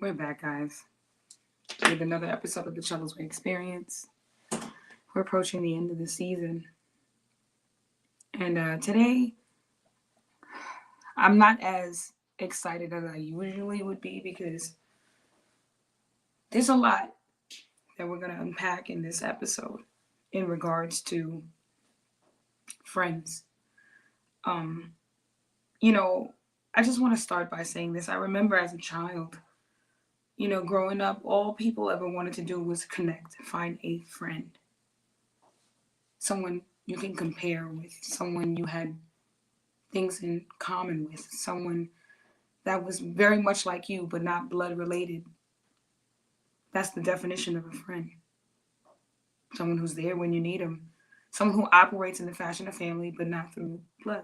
We're back, guys, with another episode of the Chella's Way Experience. We're approaching the end of the season. And today, I'm not as excited as I usually would be because there's a lot that we're going to unpack in this episode in regards to friends. Um, I just want to start by saying this. I remember as a child, growing up, all people ever wanted to do was connect, find a friend, someone you can compare with, someone you had things in common with, someone that was very much like you but not blood related. That's the definition of a friend. Someone who's there when you need them, someone who operates in the fashion of family but not through blood.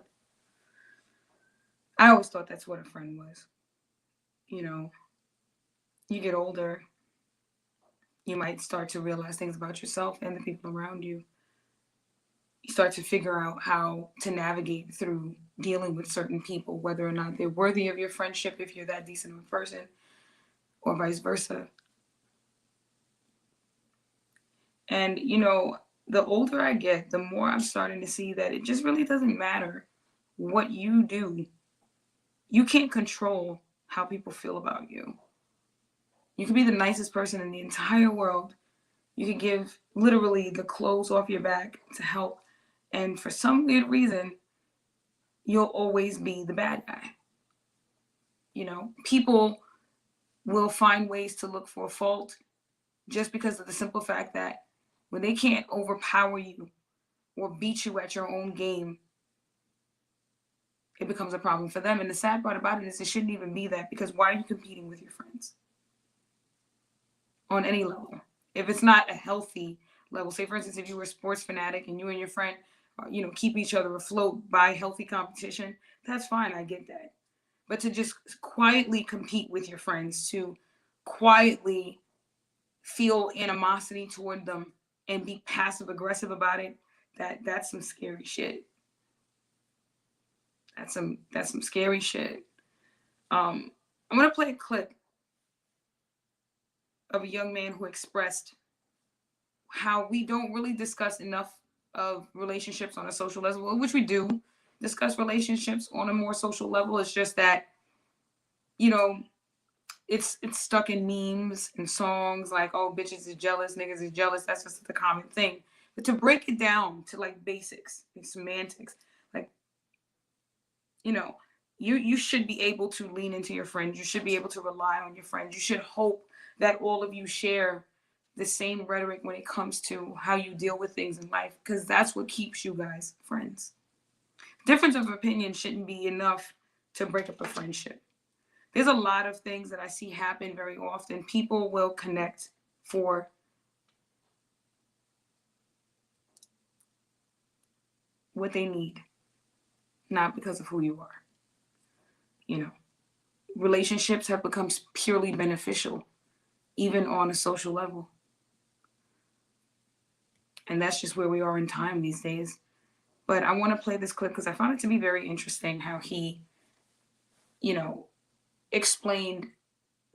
I always thought that's what a friend was. You get older, you might start to realize things about yourself and the people around you. You start to figure out how to navigate through dealing with certain people, whether or not they're worthy of your friendship if you're that decent of a person, or vice versa. And, the older I get, the more I'm starting to see that it just really doesn't matter what you do. You can't control how people feel about you. You can be the nicest person in the entire world. You can give literally the clothes off your back to help. And for some weird reason, you'll always be the bad guy. People will find ways to look for a fault just because of the simple fact that when they can't overpower you or beat you at your own game, it becomes a problem for them. And the sad part about it is it shouldn't even be that, because why are you competing with your friends? On any level. If it's not a healthy level, say for instance, if you were a sports fanatic and you and your friend, keep each other afloat by healthy competition, that's fine. I get that. But to just quietly compete with your friends, to quietly feel animosity toward them and be passive aggressive about it, that's some scary shit. That's some scary shit. I'm gonna play a clip of a young man who expressed how we don't really discuss enough of relationships on a social level, which we do discuss relationships on a more social level. It's just that, it's stuck in memes and songs like, oh, bitches is jealous, niggas is jealous. That's just the common thing. But to break it down to like basics, like semantics, like, you should be able to lean into your friends. You should be able to rely on your friends. You should hope that all of you share the same rhetoric when it comes to how you deal with things in life, because that's what keeps you guys friends. Difference of opinion shouldn't be enough to break up a friendship. There's a lot of things that I see happen very often. People will connect for what they need, not because of who you are. Relationships have become purely beneficial, even on a social level. And that's just where we are in time these days. But I want to play this clip because I found it to be very interesting how he, explained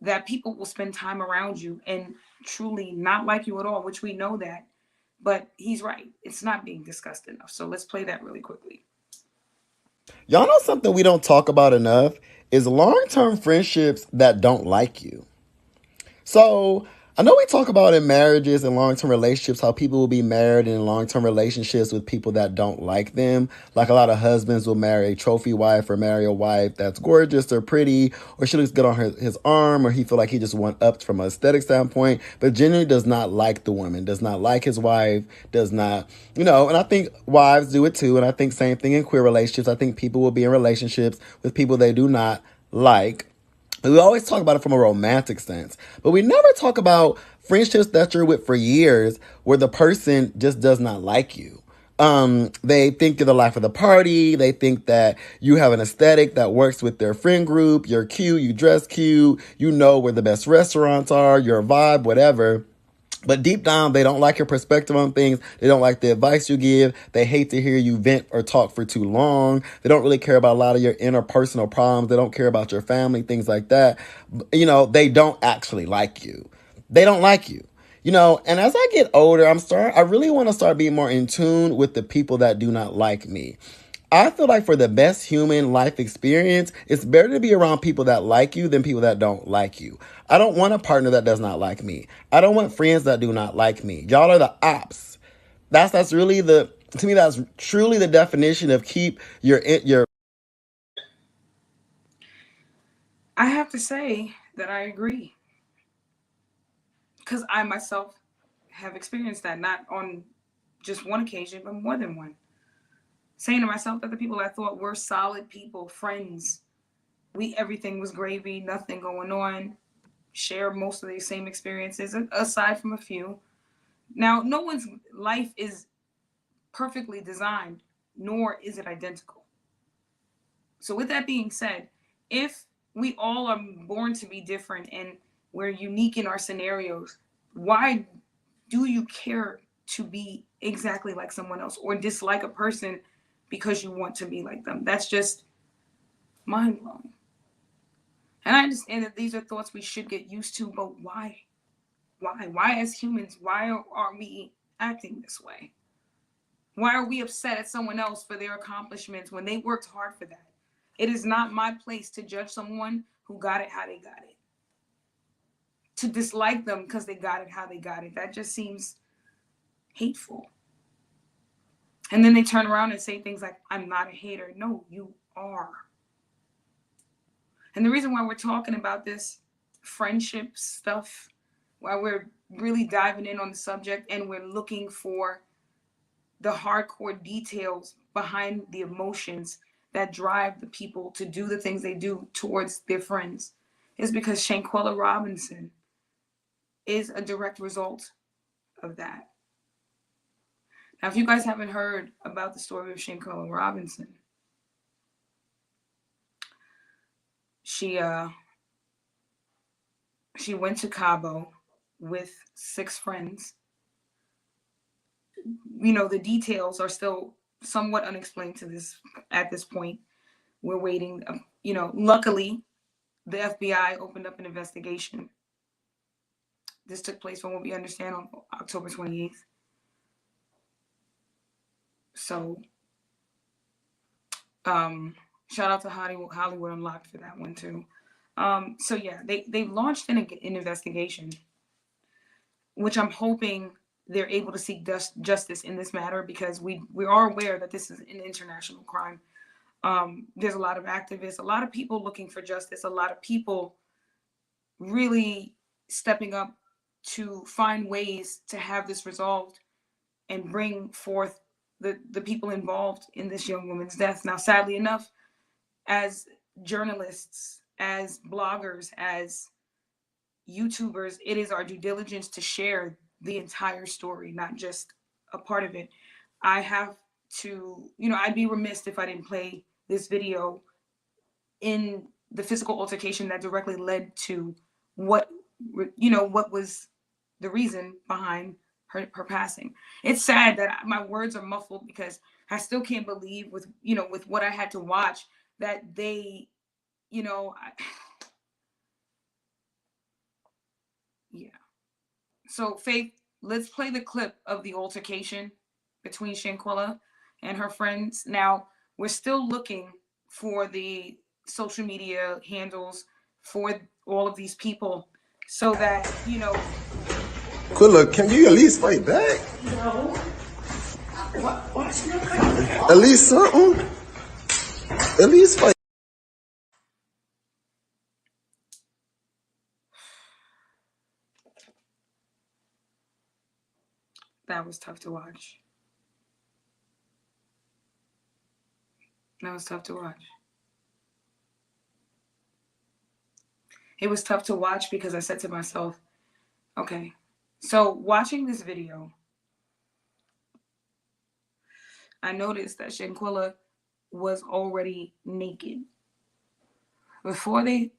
that people will spend time around you and truly not like you at all, which we know that. But he's right. It's not being discussed enough. So let's play that really quickly. Y'all know something we don't talk about enough is long-term friendships that don't like you. So I know we talk about in marriages and long-term relationships how people will be married in long-term relationships with people that don't like them. Like a lot of husbands will marry a trophy wife or marry a wife that's gorgeous or pretty, or she looks good on his arm, or he feel like he just went up from an aesthetic standpoint, but genuinely does not like the woman, does not like his wife, does not, and I think wives do it too. And I think same thing in queer relationships. I think people will be in relationships with people they do not like. We always talk about it from a romantic sense, but we never talk about friendships that you're with for years where the person just does not like you. They think you're the life of the party. They think that you have an aesthetic that works with their friend group. You're cute. You dress cute. You know where the best restaurants are, your vibe, whatever. But deep down, they don't like your perspective on things. They don't like the advice you give. They hate to hear you vent or talk for too long. They don't really care about a lot of your interpersonal problems. They don't care about your family, things like that. They don't actually like you. They don't like you. And as I get older, I really want to start being more in tune with the people that do not like me. I feel like for the best human life experience, it's better to be around people that like you than people that don't like you. I don't want a partner that does not like me. I don't want friends that do not like me. Y'all are the ops. That's really to me, that's truly the definition of keep your. I have to say that I agree because I myself have experienced that, not on just one occasion, but more than one. Saying to myself that the people I thought were solid people, friends, everything was gravy, nothing going on, share most of the same experiences, aside from a few. Now, no one's life is perfectly designed, nor is it identical. So, with that being said, if we all are born to be different and we're unique in our scenarios, why do you care to be exactly like someone else or dislike a person because you want to be like them? That's just mind blowing. And I understand that these are thoughts we should get used to, but why? Why? Why, as humans, why are we acting this way? Why are we upset at someone else for their accomplishments when they worked hard for that? It is not my place to judge someone who got it how they got it. To dislike them because they got it how they got it. That just seems hateful. And then they turn around and say things like, I'm not a hater. No, you are. And the reason why we're talking about this friendship stuff, why we're really diving in on the subject and we're looking for the hardcore details behind the emotions that drive the people to do the things they do towards their friends is because Shanquella Robinson is a direct result of that. Now, if you guys haven't heard about the story of Shanquella Robinson, she she went to Cabo with 6 friends. The details are still somewhat unexplained to this at this point. We're waiting. Luckily, the FBI opened up an investigation. This took place, from what we understand, on October 28th. So, shout out to Hollywood Unlocked for that one too. So yeah, they launched an investigation, which I'm hoping they're able to seek justice in this matter because we are aware that this is an international crime. There's a lot of activists, a lot of people looking for justice, a lot of people really stepping up to find ways to have this resolved and bring forth the people involved in this young woman's death. Now, sadly enough, as journalists, as bloggers, as YouTubers, it is our due diligence to share the entire story, not just a part of it. I have to, I'd be remiss if I didn't play this video in the physical altercation that directly led to what what was the reason behind her passing. It's sad that my words are muffled because I still can't believe with what I had to watch that they you know I, yeah. So, Faith, let's play the clip of the altercation between Shanquella and her friends. Now, we're still looking for the social media handles for all of these people so that. Quilla, can you at least fight back? At least something? At least fight. That was tough to watch. That was tough to watch. It was tough to watch because I said to myself, okay, so watching this video, I noticed that Shanquella was already naked before they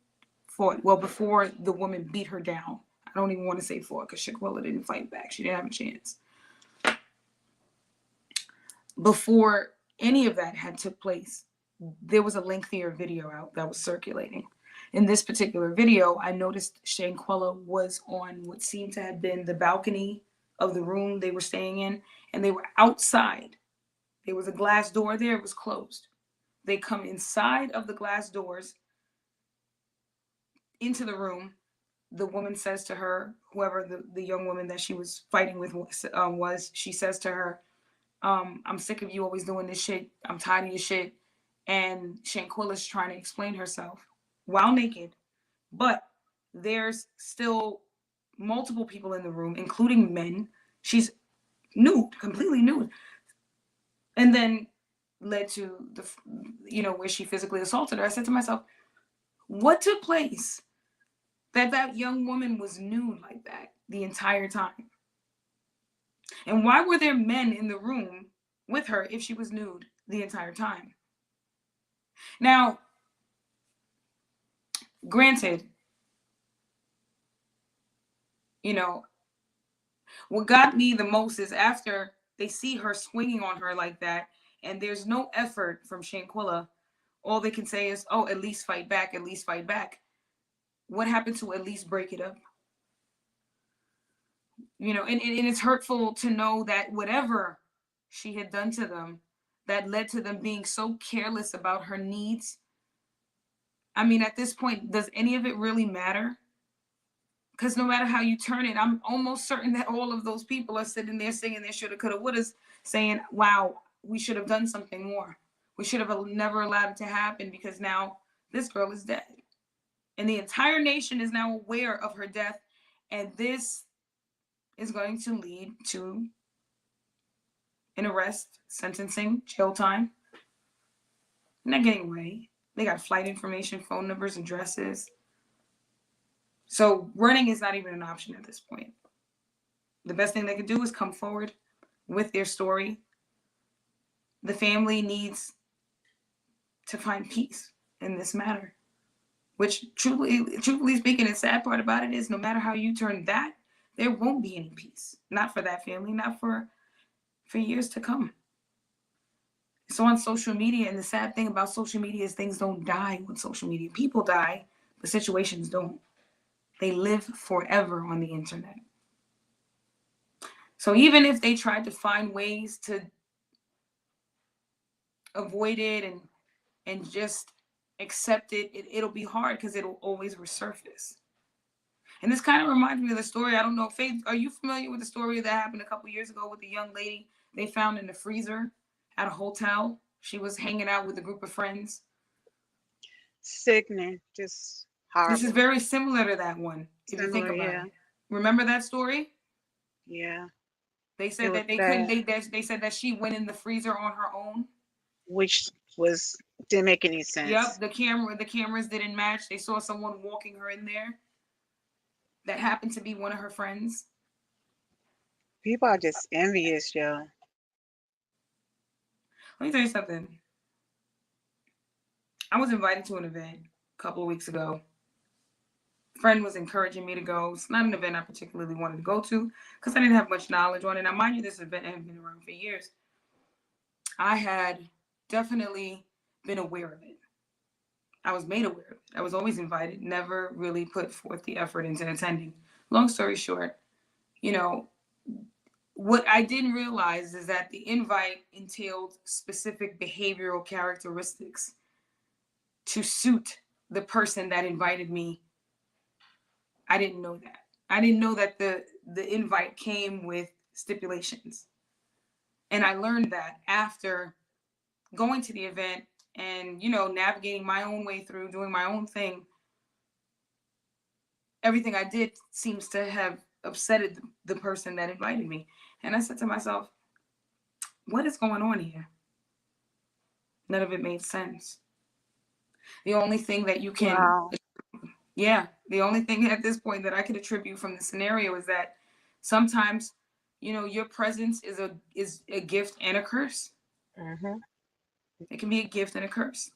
fought. Well, before the woman beat her down. I don't even want to say fought because Shanquella didn't fight back. She didn't have a chance. Before any of that had took place, there was a lengthier video out that was circulating. In this particular video, I noticed Shanquella was on what seemed to have been the balcony of the room they were staying in, and they were outside. There was a glass door there, it was closed. They come inside of the glass doors into the room. The woman says to her, whoever the young woman that she was fighting with was, she says to her, I'm sick of you always doing this shit. I'm tired of your shit. And Shanquella's trying to explain herself while naked. But there's still multiple people in the room, including men. She's nude, completely nude. And then led to the, where she physically assaulted her. I said to myself, what took place that young woman was nude like that the entire time? And why were there men in the room with her if she was nude the entire time? Now, granted, what got me the most is after they see her swinging on her like that, and there's no effort from Shanquella, all they can say is, oh, at least fight back, at least fight back. What happened to at least break it up? And it's hurtful to know that whatever she had done to them that led to them being so careless about her needs. I mean, at this point, does any of it really matter? Because no matter how you turn it, I'm almost certain that all of those people are sitting there singing their shoulda, coulda, wouldas, saying, wow, we should have done something more. We should have never allowed it to happen because now this girl is dead. And the entire nation is now aware of her death. And this is going to lead to an arrest, sentencing, jail time. They're not getting away. They got flight information, phone numbers, addresses. So running is not even an option at this point. The best thing they could do is come forward with their story. The family needs to find peace in this matter, which truthfully speaking, the sad part about it is no matter how you turn that, there won't be any peace. Not for that family, not for years to come. It's on social media, and the sad thing about social media is things don't die with social media. People die, but situations don't. They live forever on the internet. So even if they tried to find ways to avoid it and just accept it, it'll be hard because it'll always resurface. And this kind of reminds me of the story. I don't know, Faith, are you familiar with the story that happened a couple years ago with the young lady they found in the freezer at a hotel? She was hanging out with a group of friends. Sickening, just horrible. This is very similar to that one, if you think about it. Remember that story? Yeah. They said that they couldn't. They said that she went in the freezer on her own, which didn't make any sense. Yep, the cameras didn't match. They saw someone walking her in there. That happened to be one of her friends. People are just envious, yo. Let me tell you something. I was invited to an event a couple of weeks ago. A friend was encouraging me to go. It's not an event I particularly wanted to go to because I didn't have much knowledge on it. Now, mind you, this event had been around for years. I had definitely been aware of it. I was made aware of it. I was always invited, never really put forth the effort into attending. Long story short, what I didn't realize is that the invite entailed specific behavioral characteristics to suit the person that invited me. I didn't know that. I didn't know that the invite came with stipulations. And I learned that after going to the event and, navigating my own way through, doing my own thing. Everything I did seems to have upsetted the person that invited me. And I said to myself, what is going on here? None of it made sense. The only thing that you can, the only thing at this point that I could attribute from the scenario is that sometimes, your presence is a gift and a curse. Mm-hmm. It can be a gift and a curse.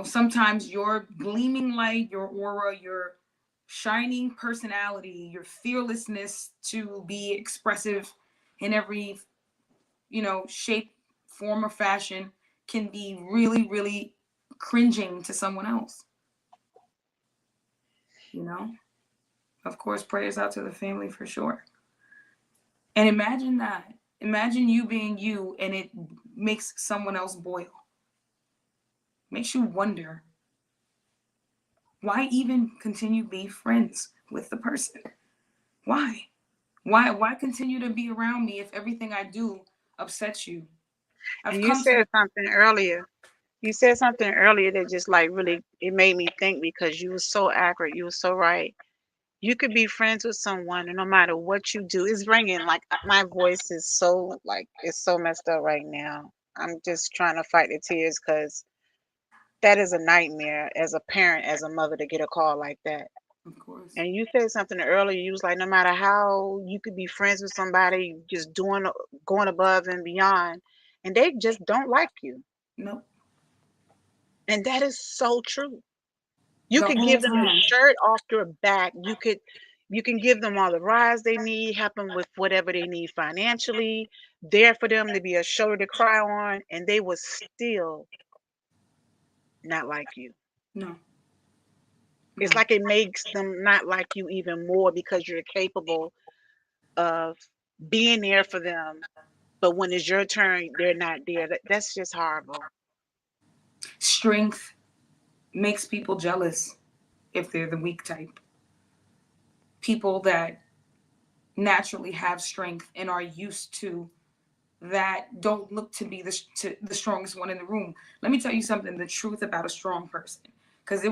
Sometimes your gleaming light, your aura, your shining personality, your fearlessness to be expressive in every, shape, form, or fashion can be really, really cringing to someone else. You know, of course, prayers out to the family for sure. And imagine that. Imagine you being you and it makes someone else boil. Makes you wonder, why even continue being friends with the person? Why? Why continue to be around me if everything I do upsets you? I've And you come to said something earlier. You said something earlier that just like really it made me think because you were so accurate. You were so right. You could be friends with someone, and no matter what you do, it's ringing. Like my voice is so like it's so messed up right now. I'm just trying to fight the tears because that is a nightmare as a parent, as a mother, to get a call like that. of course. And you said something earlier. You was like, no matter how you could be friends with somebody, just going above and beyond, and they just don't like you. Nope. And that is so true. You The could whole give them the time. shirt off your back. You can give them all the rides they need, help them with whatever they need financially, there for them to be a shoulder to cry on, and they will still not like you. No. It's No. like it makes them not like you even more because you're capable of being there for them. But when it's your turn, they're not there. That's just horrible. Strength makes people jealous if they're the weak type. People that naturally have strength and are used to that don't look to be the strongest one in the room. Let me tell you something, the truth about a strong person, because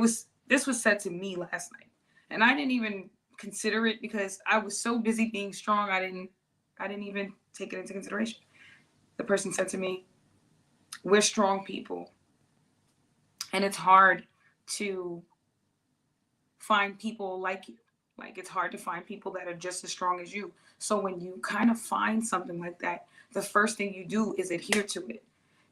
this was said to me last night, and I didn't even consider it because I was so busy being strong. I didn't even take it into consideration. The person said to me, "We're strong people, and it's hard to find people like you. Like it's hard to find people that are just as strong as you. So when you kind of find something like that, the first thing you do is adhere to it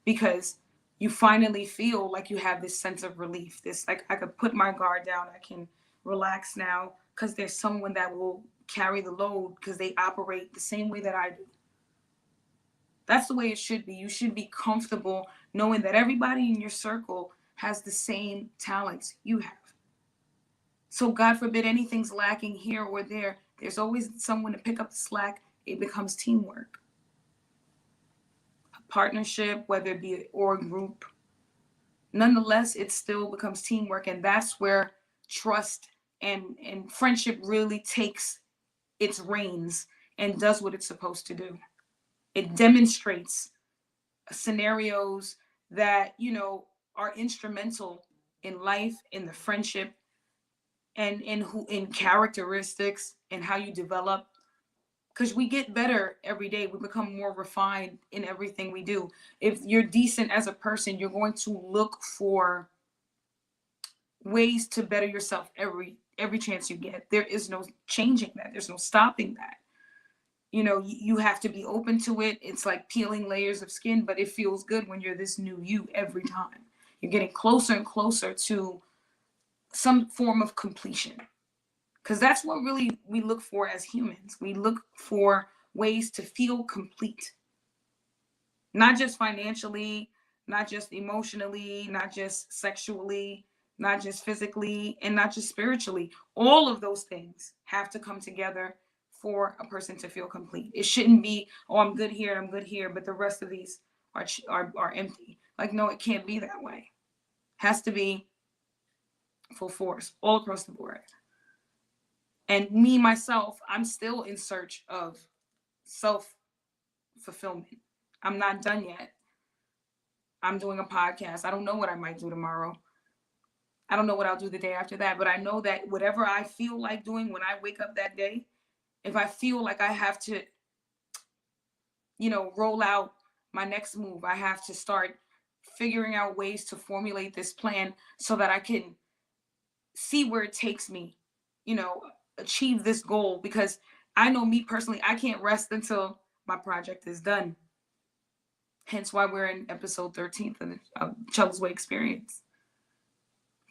because you finally feel like you have this sense of relief. This like I could put my guard down. I can relax now because there's someone that will carry the load because they operate the same way that I do. That's the way it should be. You should be comfortable knowing that everybody in your circle has the same talents you have. So God forbid anything's lacking here or there. There's always someone to pick up the slack. It becomes teamwork. A partnership, whether it be an org group. Nonetheless, it still becomes teamwork. And that's where trust and friendship really takes its reins and does what it's supposed to do. It demonstrates scenarios that, are instrumental in life, in the friendship, and in characteristics and how you develop, because we get better every day. We become more refined in everything we do. If you're decent as a person, you're going to look for ways to better yourself every chance you get. There is no changing that. There's no stopping that. You have to be open to it. It's like peeling layers of skin, but it feels good when you're this new you every time. You're getting closer and closer to some form of completion. Because that's what really we look for as humans. We look for ways to feel complete, not just financially, not just emotionally, not just sexually, not just physically, and not just spiritually. All of those things have to come together for a person to feel complete. It shouldn't be, oh, I'm good here, I'm good here, but the rest of these are empty. Like, no, it can't be that way. It has to be full force all across the board. And me, myself, I'm still in search of self fulfillment. I'm not done yet. I'm doing a podcast. I don't know what I might do tomorrow. I don't know what I'll do the day after that, but I know that whatever I feel like doing when I wake up that day, if I feel like I have to, roll out my next move, I have to start figuring out ways to formulate this plan so that I can see where it takes me, you know, achieve this goal. Because I know me personally, I can't rest until my project is done. Hence why we're in episode 13 of the Chela's Way experience.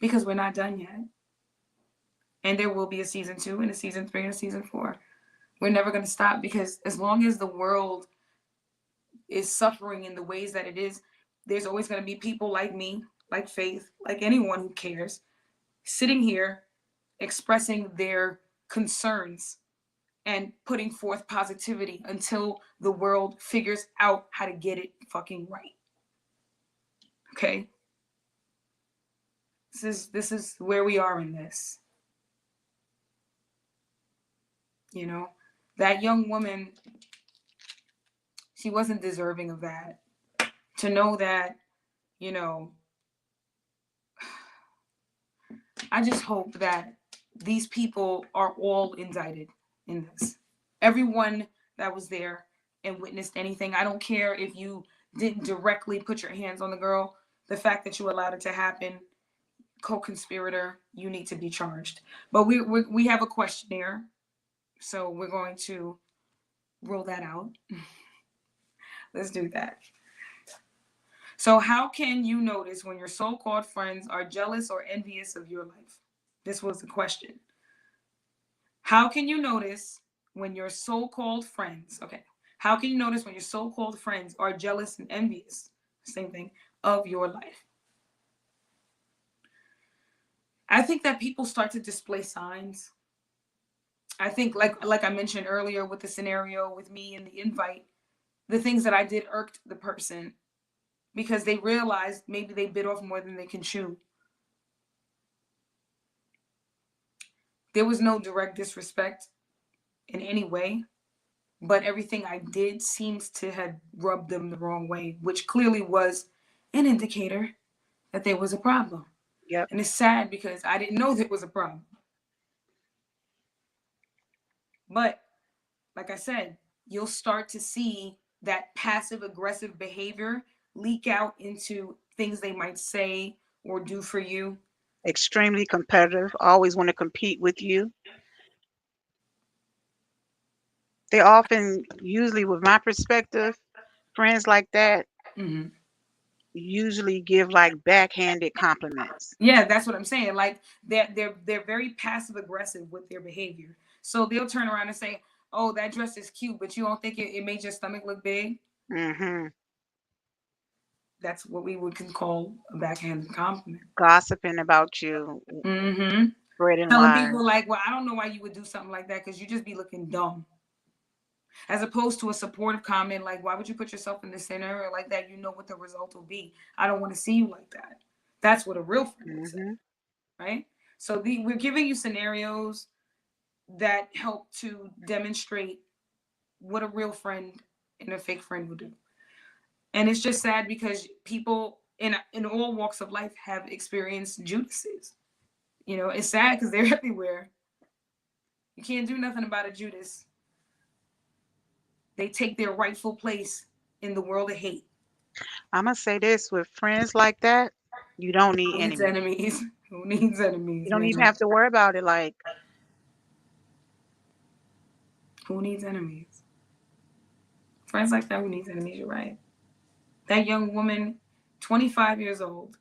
Because we're not done yet. And there will be a season 2 and a season 3 and a season 4. We're never going to stop because as long as the world is suffering in the ways that it is, there's always going to be people like me, like Faith, like anyone who cares, sitting here expressing their concerns and putting forth positivity until the world figures out how to get it fucking right. Okay? This is where we are in this. You know, that young woman, she wasn't deserving of that. To know that, you know, I just hope that these people are all indicted in this. Everyone that was there and witnessed anything. I don't care if you didn't directly put your hands on the girl. The fact that you allowed it to happen, co-conspirator, you need to be charged. But we have a questionnaire, so we're going to roll that out. Let's do that. So how can you notice when your so-called friends are jealous or envious of your life? This was the question. How can you notice when your so-called friends, okay, how can you notice when your so-called friends are jealous and envious, same thing, of your life? I think that people start to display signs. I think like I mentioned earlier with the scenario with me and the invite, the things that I did irked the person because they realized maybe they bit off more than they can chew. There was no direct disrespect in any way, but everything I did seems to have rubbed them the wrong way, which clearly was an indicator that there was a problem. Yep. And it's sad because I didn't know there was a problem. But like I said, you'll start to see that passive aggressive behavior leak out into things they might say or do for you. Extremely competitive, always want to compete with you. They often, usually with my perspective, friends like that Mm-hmm. usually give like backhanded compliments. Yeah, that's what I'm saying. Like they're very passive aggressive with their behavior. So they'll turn around and say, "Oh, that dress is cute, but you don't think it made your stomach look big?" Hmm. That's what we would can call a backhanded compliment. Gossiping about you, Mm-hmm. spreading Telling lies. people like, "Well, I don't know why you would do something like that because you just be looking dumb." As opposed to a supportive comment like, "Why would you put yourself in this scenario like that? You know what the result will be. I don't want to see you like that." That's what a real friend would say, Hmm. right? So we're giving you scenarios that help to demonstrate what a real friend and a fake friend would do. And it's just sad because people in all walks of life have experienced Judases. You know, it's sad because they're everywhere. You can't do nothing about a Judas. They take their rightful place in the world of hate. I'm gonna say this: with friends like that, you don't need Who needs enemies. enemies? Who needs You enemies, don't man? even have to worry about it. Like, Who needs enemies? Friends like that, who needs enemies? You're right. That young woman, 25 years old,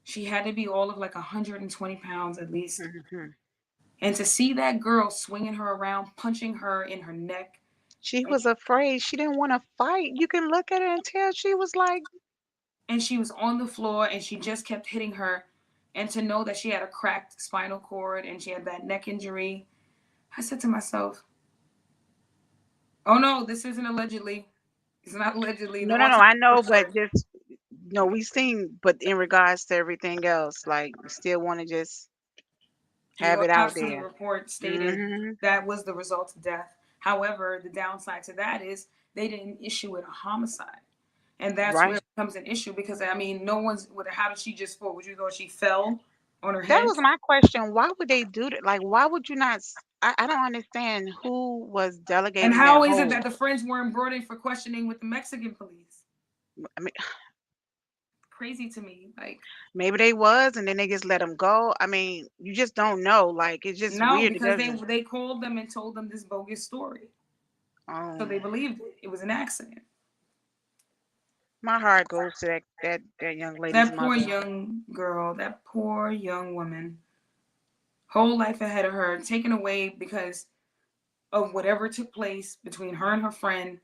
she had to be all of like 120 pounds at least. mhm. And to see that girl swinging her around, punching her in her neck, She and, was afraid. She didn't want to fight. You can look at her and tell she was like, and she was on the floor and she just kept hitting her. And to know that she had a cracked spinal cord and she had that neck injury, I said to myself, oh no, this isn't allegedly. It's not allegedly. The no, no, no. I know, autism but just no. We seen, but in regards to everything else, like, you still want to just the have it out autopsy there. report stated Hmm. that was the result of death. However, the downside to that is they didn't issue it a homicide. And that's where Right. it becomes an issue because I mean, no one's. How did she just fall? Would you go? She fell on her That head. was my question. Why would they do that? Like, why would you not? I don't understand who was And delegating that how is it that whole. the friends weren't brought in for questioning with the Mexican police? I mean, Crazy to me. Like, maybe they was, and then they just let them go. I mean, you just don't know. Like, it's just no, weird. It because doesn't. they called them and told them this bogus story. So Um, they believed it. It was an accident. my heart goes to that young lady's That poor mother. young girl, that poor young woman. whole life ahead of her taken away because of whatever took place between her and her friend.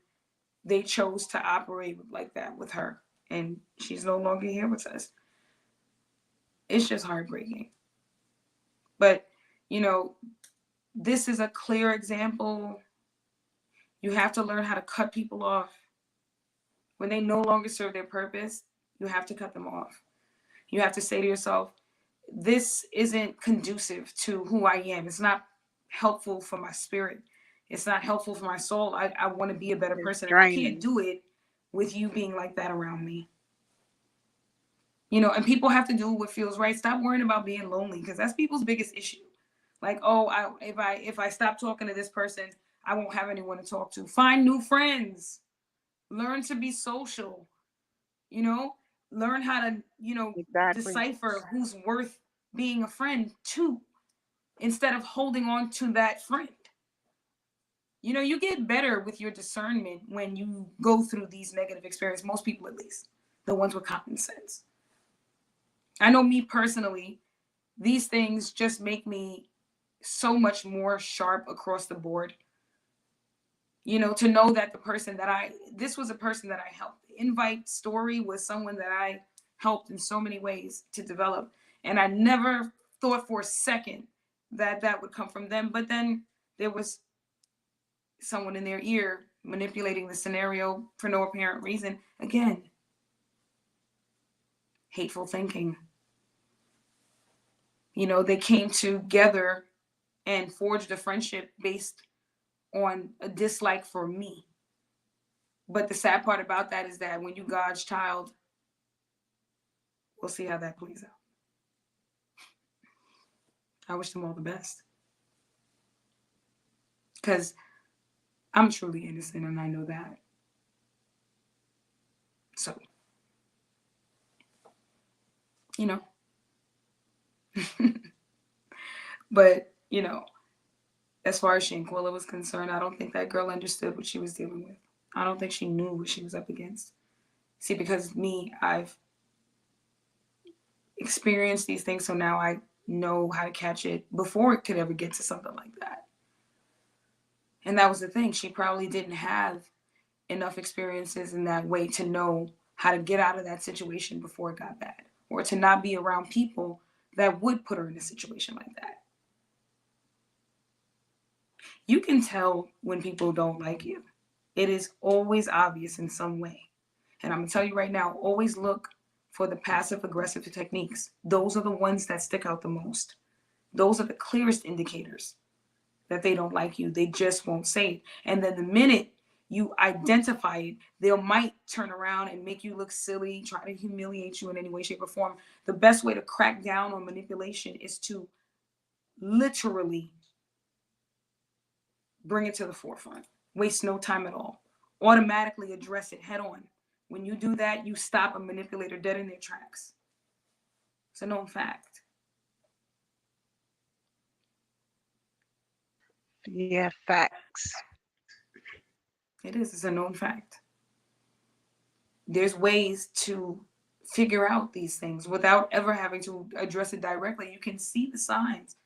They chose to operate like that with her, and she's no longer here with us. It's just heartbreaking. But, you know, this is a clear example. You have to learn how to cut people off. When they no longer serve their purpose, you have to cut them off. You have to say to yourself, this isn't conducive to who I am. It's not helpful for my spirit. It's not helpful for my soul. I want to be a better It's person, and I can't draining. do it with you being like that around me. You know, and people have to do what feels right. Stop worrying about being lonely, because that's people's biggest issue. Like, oh, if I stop talking to this person, I won't have anyone to talk to. Find new friends. Learn to be social. You know, learn how to, Exactly. decipher who's worth being a friend to, instead of holding on to that friend. You know, you get better with your discernment when you go through these negative experiences. Most people, at least, the ones with common sense. I know me personally, these things just make me so much more sharp across the board. You know, to know that this was a person that I helped. The invite story was someone that I helped in so many ways to develop. And I never thought for a second that that would come from them. But then there was someone in their ear manipulating the scenario for no apparent reason. Again, hateful thinking. You know, they came together and forged a friendship based on a dislike for me. But the sad part about that is that when you God's child, we'll see how that plays out. I wish them all the best. Because I'm truly innocent and I know that. So, you know. But, as far as Shanquella was concerned, I don't think that girl understood what she was dealing with. I don't think she knew what she was up against. See, because me, I've experienced these things, so now I know how to catch it before it could ever get to something like that. And that was the thing. She probably didn't have enough experiences in that way to know how to get out of that situation before it got bad, or to not be around people that would put her in a situation like that. You can tell when people don't like you. It is always obvious in some way. And I'm going to tell you right now, always look for the passive aggressive techniques. Those are the ones that stick out the most. Those are the clearest indicators that they don't like you. They just won't say it. And then the minute you identify it, they might turn around and make you look silly, try to humiliate you in any way, shape, or form. The best way to crack down on manipulation is to literally bring it to the forefront. Waste no time at all. Automatically address it head on. When you do that, you stop a manipulator dead in their tracks. It's a known fact. Yeah, facts. It is. It's a known fact. There's ways to figure out these things without ever having to address it directly. You can see the signs.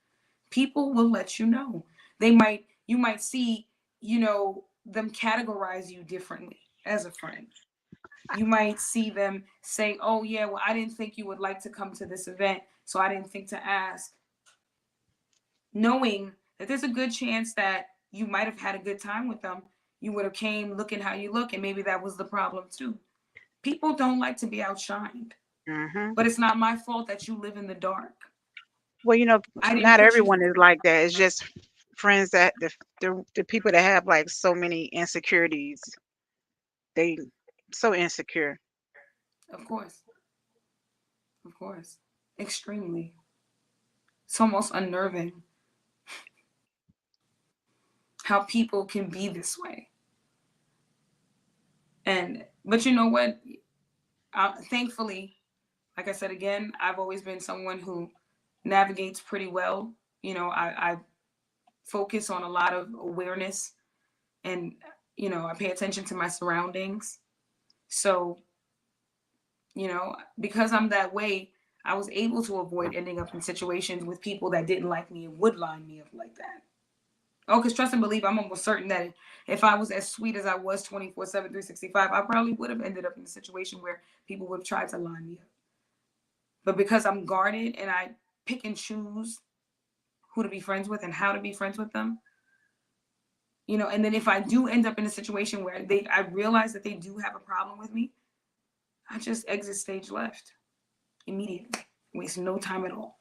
People will let you know. You might see, them categorize you differently as a friend. You might see them say, oh, yeah, well, I didn't think you would like to come to this event, so I didn't think to ask. Knowing that there's a good chance that you might have had a good time with them. You would have came looking how you look, and maybe that was the problem too. People don't like to be outshined, Hmm. but it's not my fault that you live in the dark. Well, I didn't not put you. everyone is like that. It's just friends that the people that have like so many insecurities. They so insecure. Of course, of course, extremely. It's almost unnerving how people can be this way. But you know what? Thankfully, like I said again, I've always been someone who navigates pretty well. I focus on a lot of awareness, and I pay attention to my surroundings. So, because I'm that way, I was able to avoid ending up in situations with people that didn't like me and would line me up like that. Oh, because trust and believe, I'm almost certain that if I was as sweet as I was 24/7, 365, I probably would have ended up in a situation where people would have tried to line me up. But because I'm guarded and I pick and choose who to be friends with and how to be friends with them, and then if I do end up in a situation where I realize that they do have a problem with me, I just exit stage left immediately. Waste no time at all.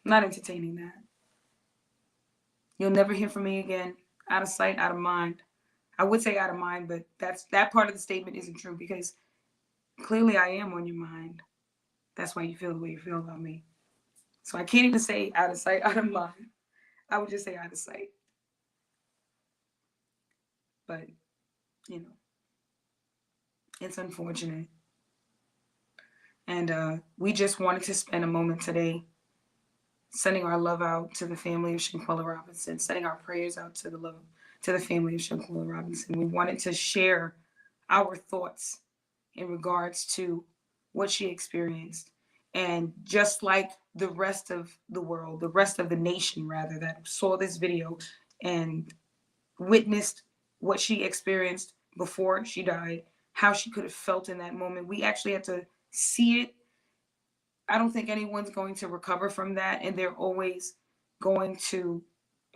I'm not entertaining that. You'll never hear from me again. Out of sight, out of mind. I would say out of mind, but that part of the statement isn't true because clearly I am on your mind. That's why you feel the way you feel about me. So I can't even say out of sight, out of mind. I would just say out of sight. But, it's unfortunate. And we just wanted to spend a moment today sending our love out to the family of Shanquella Robinson, sending our prayers out to the family of Shanquella Robinson. We wanted to share our thoughts in regards to what she experienced. And just like the rest of the world, the rest of the nation, rather, that saw this video and witnessed what she experienced before she died, how she could have felt in that moment, we actually had to see it. I don't think anyone's going to recover from that, and they're always going to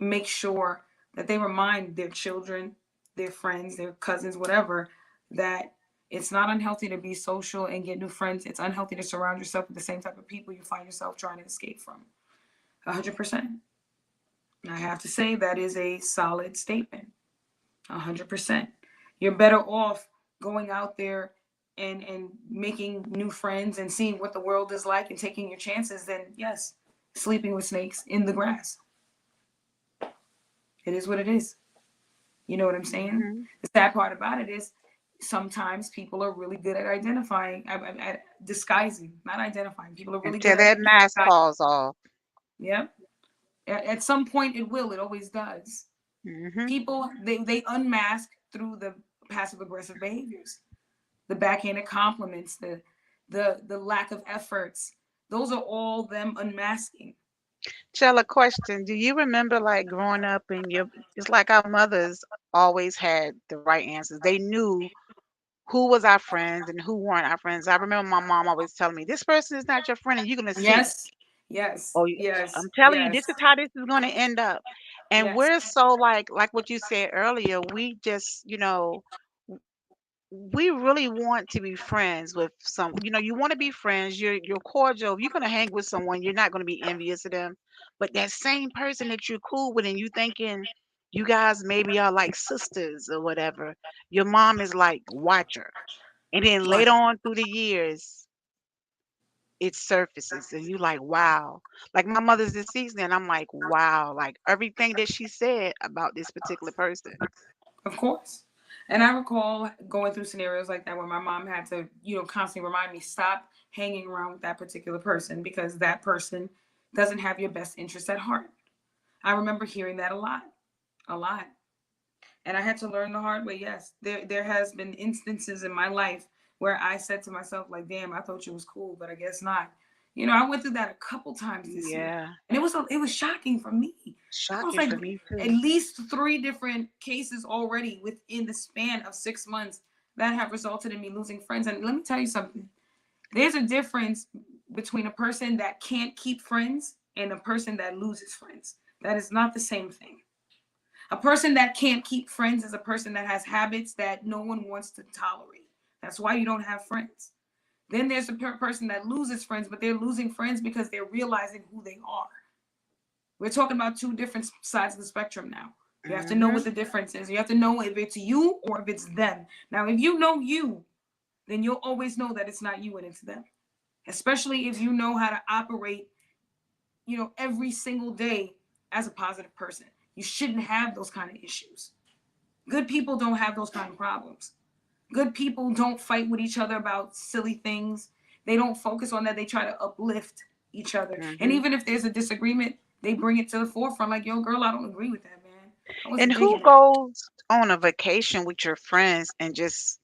make sure that they remind their children, their friends, their cousins, whatever, that it's not unhealthy to be social and get new friends. It's unhealthy to surround yourself with the same type of people you find yourself trying to escape from. 100%. I have to say that is a solid statement. 100%. You're better off going out there and making new friends and seeing what the world is like and taking your chances than, yes, sleeping with snakes in the grass. It is what it is. You know what I'm saying? Mm-hmm. The sad part about it is sometimes people are really good at identifying, at disguising, not identifying. People are really Until good at that mask disguising. falls off. Yep. At some point it will. It always does. Mm-hmm. People, they unmask through the passive aggressive behaviors, the backhanded compliments, the lack of efforts. Those are all them unmasking. Chella, question. Do you remember like growing up and it's like our mothers always had the right answers. They knew who was our friends and who weren't our friends. I remember my mom always telling me, this person is not your friend and you're gonna see. Yes, yes, Oh, yes, I'm telling you, yes, this is how this is gonna end up. And yes. we're so like what you said earlier, we just, we really want to be friends with you want to be friends, you're cordial. If you're going to hang with someone, you're not going to be envious of them, but that same person that you're cool with and you thinking you guys maybe are like sisters or whatever, your mom is like, watch her. And then Right. later on through the years it surfaces and you like, wow. Like my mother's deceased and I'm like, wow, like everything that she said about this particular person. Of course. And I recall going through scenarios like that where my mom had to, constantly remind me, stop hanging around with that particular person because that person doesn't have your best interest at heart. I remember hearing that a lot, a lot. And I had to learn the hard way. Yes, there has been instances in my life where I said to myself, like, damn, I thought you was cool, but I guess not. I went through that a couple times this year. Yeah, And it was shocking for me. I was shocking like for me at too. least 3 different cases already within the span of 6 months that have resulted in me losing friends. And let me tell you something. There's a difference between a person that can't keep friends and a person that loses friends. That is not the same thing. A person that can't keep friends is a person that has habits that no one wants to tolerate. That's why you don't have friends. Then there's a person that loses friends, but they're losing friends because they're realizing who they are. We're talking about two different sides of the spectrum now. You have to know Hmm. what the difference is. You have to know if it's you or if it's them. Now, if you know you, then you'll always know that it's not you and it's them. Especially if you know how to operate, every single day as a positive person. You shouldn't have those kind of issues. Good people don't have those kind of problems. Good people don't fight with each other about silly things. They don't focus on that. They try to uplift each other. And Hmm. even if there's a disagreement, they bring it to the forefront. Like, yo, girl, I don't agree with that, man. I And wasn't who digging that. goes on a vacation with your friends and just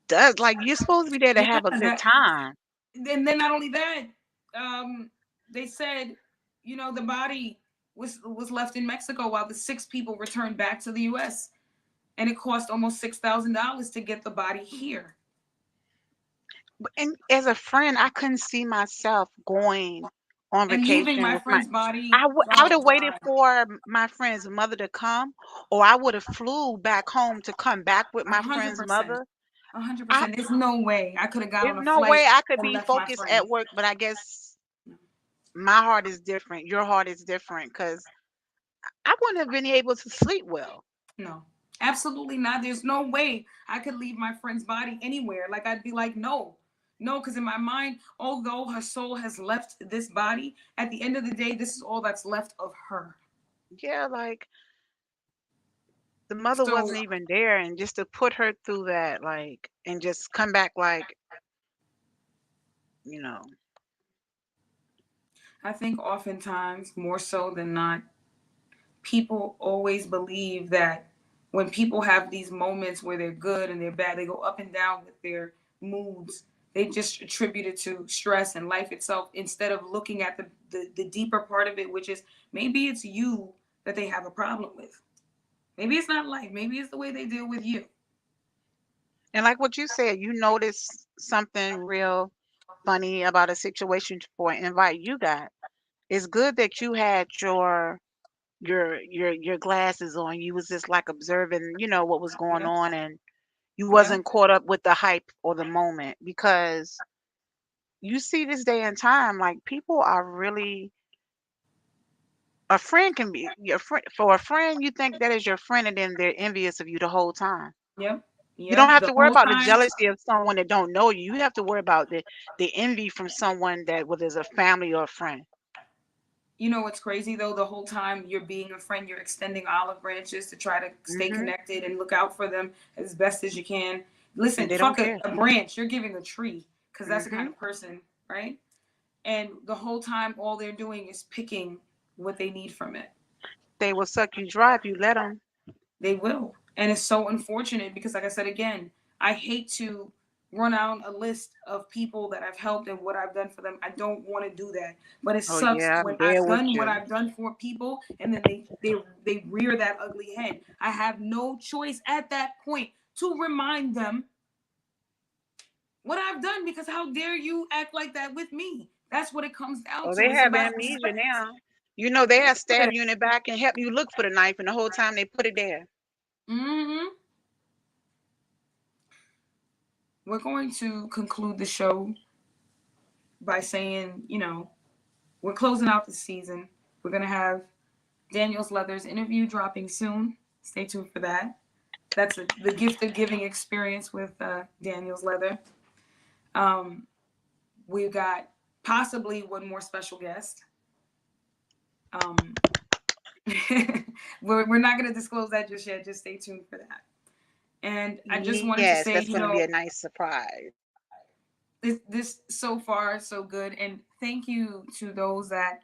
does like you're supposed to be there to Yeah, have a good that time. And then not only that, they said, the body was left in Mexico while the 6 people returned back to the U.S. and it cost almost $6,000 to get the body here. And as a friend, I couldn't see myself going on And leaving vacation my with my. friend's body. I would Oh have waited God, for my friend's mother to come, or I would have flew back home to come back with a my hundred friend's percent, mother. a hundred I percent. There's no way I could have got There's on a no flight way I could and be left my focused friend. at work, but I guess my heart is different. Your heart is different because I wouldn't have been able to sleep well. No, absolutely not. There's no way I could leave my friend's body anywhere. Like I'd be like, no, no, because in my mind, although her soul has left this body, at the end of the day, this is all that's left of her. Yeah, like the mother So wasn't even there, and just to put her through that, like, and just come back like, you know, I think oftentimes, more so than not, people always believe that when people have these moments where they're good and they're bad, they go up and down with their moods. They just attribute it to stress and life itself instead of looking at the deeper part of it, which is maybe it's you that they have a problem with. Maybe it's not life. Maybe it's the way they deal with you. and like what you said, you noticed something real funny about a situation for an invite you got. It's good that you had your glasses on. You was just like observing, what was going Yep. on, and you Yep. wasn't caught up with the hype or the moment, because you see this day and time, like, people are really, a friend can be your friend. For a friend, you think that is your friend, and then they're envious of you the whole time. Yep. You don't Yep. have The to worry whole about the time. jealousy of someone that don't know you. You have to worry about the envy from someone that, whether it's a family or a friend. You know what's crazy though? The whole time you're being a friend, you're extending olive branches to try to stay Hmm. connected and look out for them as best as you can. And Listen, they don't fuck a, care. a branch. You're giving a tree because that's the kind Hmm. of person, right? And the whole time, all they're doing is picking what they need from it. They will suck you dry if you let them. They will. And it's so unfortunate because, like I said again, I hate to run out a list of people that I've helped and what I've done for them. I don't want to do that. But it Oh sucks yeah, I'm when there I've with done what you. I've done for people and then they rear that ugly head. I have no choice at that point to remind them what I've done because how dare you act like that with me? That's what it comes down Oh, to. they It's have about amnesia respect. now. They have Yeah. stabbed you in the back and helped you look for the knife, and the whole time they put it there. Hmm. We're going to conclude the show by saying, we're closing out the season. We're going to have Daniel's Leather's interview dropping soon. Stay tuned for that. That's the gift of giving experience with Daniel's Leather. Um, we've got possibly one more special guest. Um, we're not going to disclose that just yet. Just stay tuned for that. And I just wanted to Yes, say, that's going to be a nice surprise. this so far so good, and thank you to those that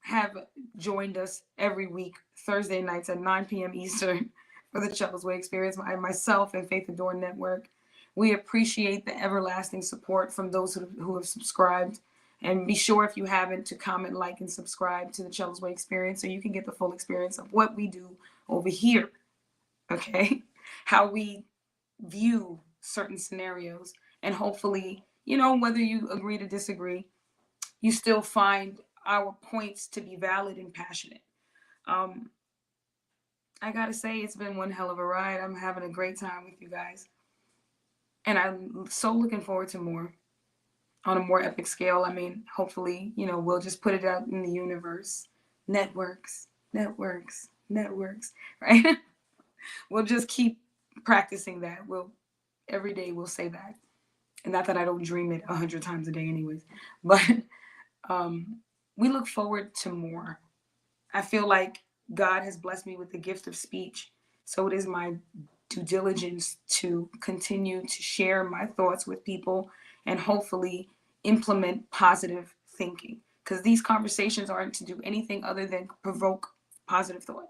have joined us every week, Thursday nights at 9 p.m. Eastern for the Chuckles Way Experience. Myself and Faith Adorn Network. We appreciate the everlasting support from those who have subscribed. And be sure, if you haven't, to comment, like, and subscribe to the Chuckles Way Experience so you can get the full experience of what we do over here. Okay? How we view certain scenarios. And hopefully, whether you agree to disagree, you still find our points to be valid and passionate. Um, I gotta say, it's been one hell of a ride. I'm having a great time with you guys, and I'm so looking forward to more on a more epic scale. I mean, hopefully, we'll just put it out in the universe. Networks, networks, networks, right? We'll just keep practicing that. We'll every day we'll say that, and not that I don't dream it 100 times a day, anyways. But we look forward to more. I feel like God has blessed me with the gift of speech. So it is my due diligence to continue to share my thoughts with people and hopefully implement positive thinking. Because these conversations aren't to do anything other than provoke positive thought.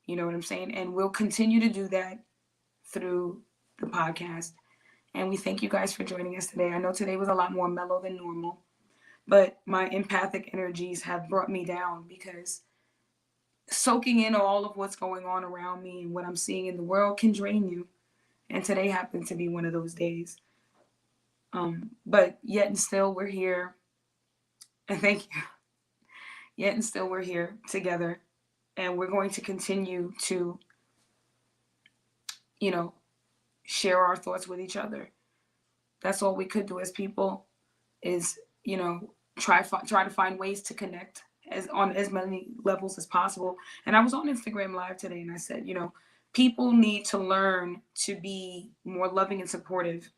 You know what I'm saying? And we'll continue to do that through the podcast. And we thank you guys for joining us today. I know today was a lot more mellow than normal, but my empathic energies have brought me down because soaking in all of what's going on around me and what I'm seeing in the world can drain you. And today happened to be one of those days. But yet and still, we're here. And thank you. Yet and still, we're here together. And we're going to continue to, you know, share our thoughts with each other. That's all we could do as people is, try to find ways to connect as on as many levels as possible. And I was on Instagram Live today and I said, people need to learn to be more loving and supportive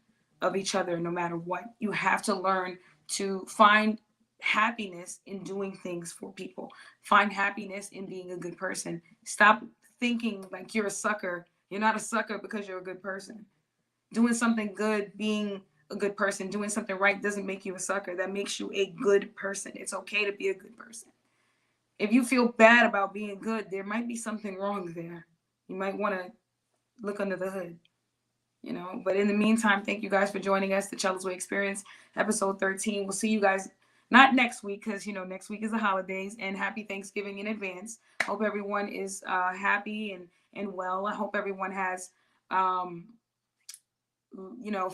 of each other no matter what. You have to learn to find happiness in doing things for people. Find happiness in being a good person. Stop thinking like you're a sucker. You're not a sucker because you're a good person. Doing something good, being a good person, doing something right doesn't make you a sucker. That makes you a good person. It's okay to be a good person. If you feel bad about being good, there might be something wrong there. You might want to look under the hood, But in the meantime, thank you guys for joining us, the Chella's Way Experience, episode 13. We'll see you guys not next week because, next week is the holidays, and happy Thanksgiving in advance. Hope everyone is happy and well. I hope everyone has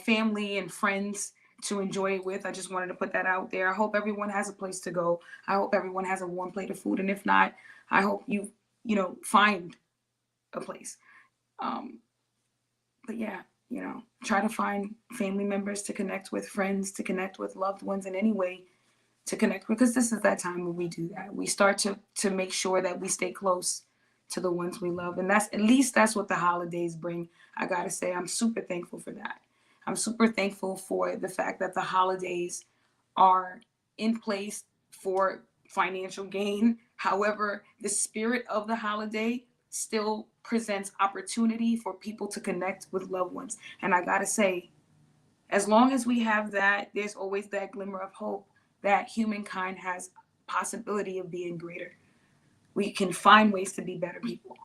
family and friends to enjoy it with. I just wanted to put that out there. I hope everyone has a place to go. I hope everyone has a warm plate of food. And if not, I hope you find a place. But yeah, try to find family members to connect with, friends to connect with, loved ones in any way to connect, because this is that time when we do that. We start to make sure that we stay close to the ones we love. And that's what the holidays bring. I gotta say, I'm super thankful for that. I'm super thankful for the fact that the holidays are in place for financial gain. However, the spirit of the holiday still presents opportunity for people to connect with loved ones. And I gotta say, as long as we have that, there's always that glimmer of hope that humankind has possibility of being greater. We can find ways to be better people.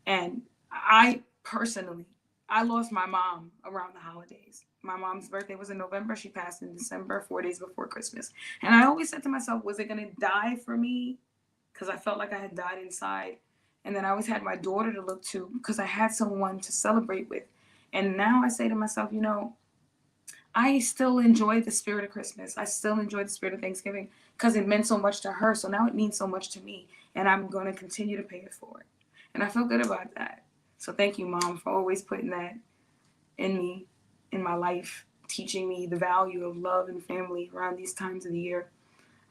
And I personally, I lost my mom around the holidays. My mom's birthday was in November. She passed in December, 4 days before Christmas. And I always said to myself, was it going to die for me? Because I felt like I had died inside. And then I always had my daughter to look to because I had someone to celebrate with. And now I say to myself, I still enjoy the spirit of Christmas. I still enjoy the spirit of Thanksgiving because it meant so much to her. So now it means so much to me. And I'm going to continue to pay it forward. And I feel good about that. So thank you, Mom, for always putting that in me, in my life, teaching me the value of love and family around these times of the year.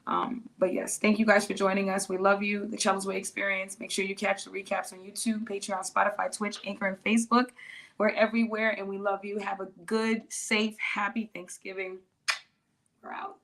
But yes, thank you guys for joining us. We love you, the Chella's Way Experience. Make sure you catch the recaps on YouTube, Patreon, Spotify, Twitch, Anchor, and Facebook. We're everywhere, and we love you. Have a good, safe, happy Thanksgiving. We're out.